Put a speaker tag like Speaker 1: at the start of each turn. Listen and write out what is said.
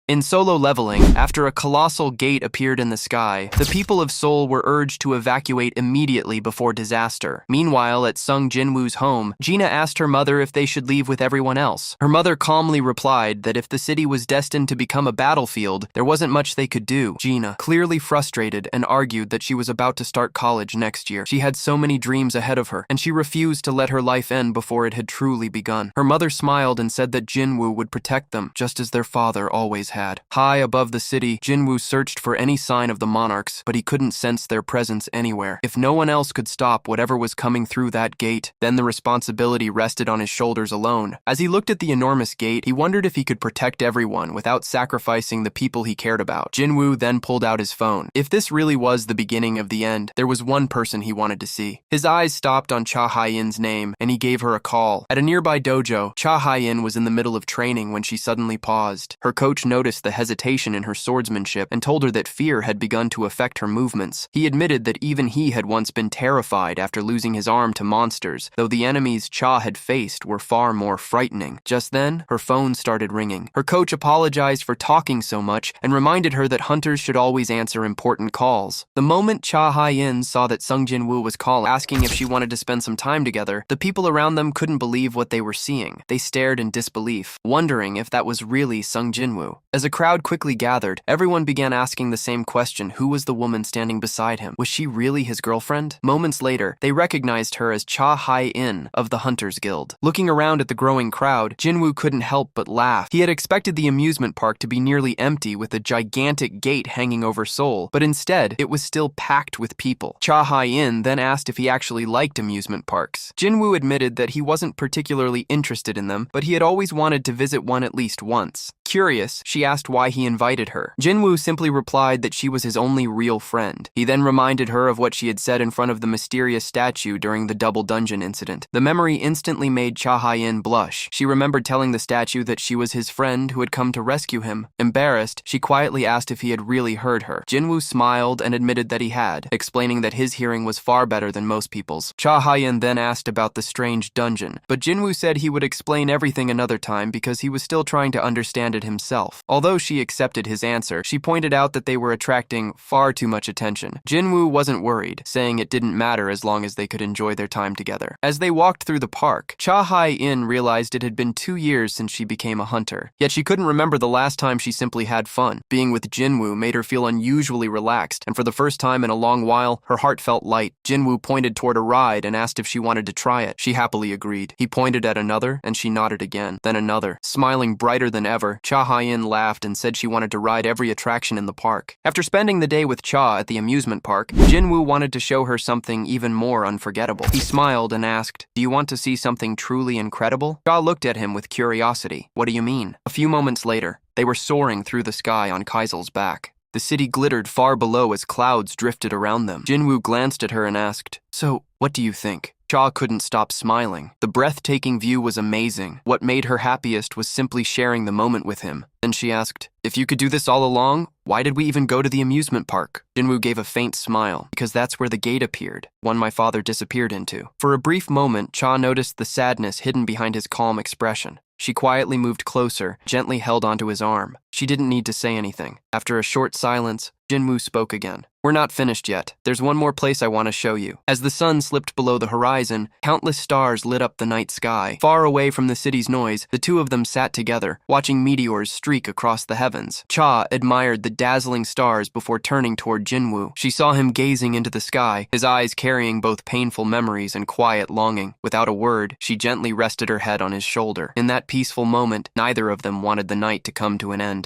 Speaker 1: In Solo Leveling, after a colossal gate appeared in the sky, the people of Seoul were urged to evacuate immediately before disaster. Meanwhile, at Sung Jinwoo's home, Gina asked her mother if they should leave with everyone else. Her mother calmly replied that if the city was destined to become a battlefield, there wasn't much they could do. Gina, clearly frustrated, and argued that she was about to start college next year. She had so many dreams ahead of her, and she refused to let her life end before it had truly begun. Her mother smiled and said that Jinwoo would protect them, just as their father always had. High above the city, Jinwoo searched for any sign of the monarchs, but he couldn't sense their presence anywhere. If no one else could stop whatever was coming through that gate, then the responsibility rested on his shoulders alone. As he looked at the enormous gate, he wondered if he could protect everyone without sacrificing the people he cared about. Jinwoo then pulled out his phone. If this really was the beginning of the end, there was one person he wanted to see. His eyes stopped on Cha Hae-In's name, and he gave her a call. At a nearby dojo, Cha Hae-In was in the middle of training when she suddenly paused. Her coach noticed the hesitation in her swordsmanship and told her that fear had begun to affect her movements. He admitted that even he had once been terrified after losing his arm to monsters, though the enemies Cha had faced were far more frightening. Just then, her phone started ringing. Her coach apologized for talking so much and reminded her that hunters should always answer important calls. The moment Cha Hae-In saw that Sung Jinwoo was calling, asking if she wanted to spend some time together, the people around them couldn't believe what they were seeing. They stared in disbelief, wondering if that was really Sung Jinwoo. As a crowd quickly gathered, everyone began asking the same question: who was the woman standing beside him? Was she really his girlfriend? Moments later, they recognized her as Cha Hae-In of the Hunters Guild. Looking around at the growing crowd, Jinwoo couldn't help but laugh. He had expected the amusement park to be nearly empty with a gigantic gate hanging over Seoul, but instead, it was still packed with people. Cha Hae-In then asked if he actually liked amusement parks. Jinwoo admitted that he wasn't particularly interested in them, but he had always wanted to visit one at least once. Curious, she asked why he invited her. Jinwoo simply replied that she was his only real friend. He then reminded her of what she had said in front of the mysterious statue during the double dungeon incident. The memory instantly made Cha Hae-In blush. She remembered telling the statue that she was his friend who had come to rescue him. Embarrassed, she quietly asked if he had really heard her. Jinwoo smiled and admitted that he had, explaining that his hearing was far better than most people's. Cha Hae-In then asked about the strange dungeon, but Jinwoo said he would explain everything another time because he was still trying to understand it himself. Although she accepted his answer, she pointed out that they were attracting far too much attention. Jinwoo wasn't worried, saying it didn't matter as long as they could enjoy their time together. As they walked through the park, Cha Hae-In realized it had been 2 years since she became a hunter. Yet she couldn't remember the last time she simply had fun. Being with Jinwoo made her feel unusually relaxed, and for the first time in a long while, her heart felt light. Jinwoo pointed toward a ride and asked if she wanted to try it. She happily agreed. He pointed at another, and she nodded again, then another. Smiling brighter than ever, Cha Hae-In laughed and said she wanted to ride every attraction in the park. After spending the day with Cha at the amusement park, Jinwoo wanted to show her something even more unforgettable. He smiled and asked, "Do you want to see something truly incredible?" Cha looked at him with curiosity. "What do you mean?" A few moments later, they were soaring through the sky on Kaisel's back. The city glittered far below as clouds drifted around them. Jinwoo glanced at her and asked, "So, what do you think?" Cha couldn't stop smiling. The breathtaking view was amazing. What made her happiest was simply sharing the moment with him. Then she asked, "If you could do this all along, why did we even go to the amusement park?" Jinwoo gave a faint smile. "Because that's where the gate appeared, one my father disappeared into." For a brief moment, Cha noticed the sadness hidden behind his calm expression. She quietly moved closer, gently held onto his arm. She didn't need to say anything. After a short silence, Jinwoo spoke again. "We're not finished yet. There's one more place I want to show you." As the sun slipped below the horizon, countless stars lit up the night sky. Far away from the city's noise, the two of them sat together, watching meteors streak across the heavens. Cha admired the dazzling stars before turning toward Jinwoo. She saw him gazing into the sky, his eyes carrying both painful memories and quiet longing. Without a word, she gently rested her head on his shoulder. In that peaceful moment, neither of them wanted the night to come to an end.